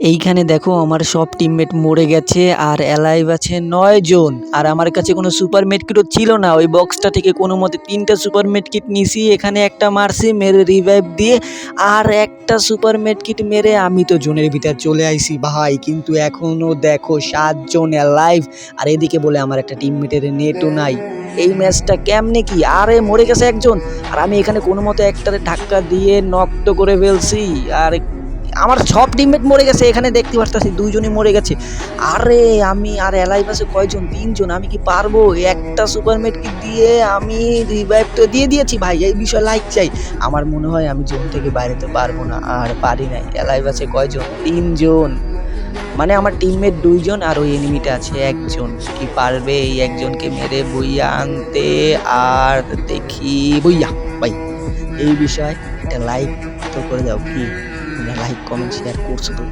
এইখানে দেখো আমার সব টিমমেট মরে গেছে আর অ্যালাইভ আছে 9 জন। আর আমার কাছে কোনো সুপার মেডকিটও ছিল না। ওই বক্সটা থেকে কোনো মতে 3টা সুপার মেডকিট নিছি, এখানে একটা মারছি, মেরে রিভাইভ দিয়ে আর একটা সুপার মেডকিট মেরে আমি তো জোনের ভিতর চলে আইছি ভাই। কিন্তু এখনও দেখো 7 জন অ্যালাইভ। আর এদিকে বলে আমার একটা টিমমেটের নেটও নাই। এই ম্যাচটা কেমনে কি? আরে মরে গেছে একজন আর আমি এখানে কোনো মতে একটারে ধাক্কা দিয়ে নকট করে ফেলছি। আর আমার সব টিমমেট মরে গেছে, এখানে দেখতে পারতাছি 2 জনই মরে গেছে। আরে আমি আর অ্যালাইভ আছে কয়জন? 3 জন। আমি কি পারবো? একটা সুপার মেডকিট দিয়ে আমি রিভাইভ তো দিয়ে দিয়েছি ভাই। এই বিষয়ে লাইক চাই। আমার মনে হয় আমি জোন থেকে বাইরেতে পারবো না, আর পারি নাই। অ্যালাইভ আছে কয়জন? 3 জন। মানে আমার টিমমেট 2 জন আর ওই এনিমিটা আছে 1 জন। কি পারবে এই একজনকে মেরে বইয়া আনতে? আর দেখি বইয়া ভাই। এই বিষয় একটা লাইক তো করে দাও। কি তোমরা লাইক কমেন্ট শেয়ার করছো তো?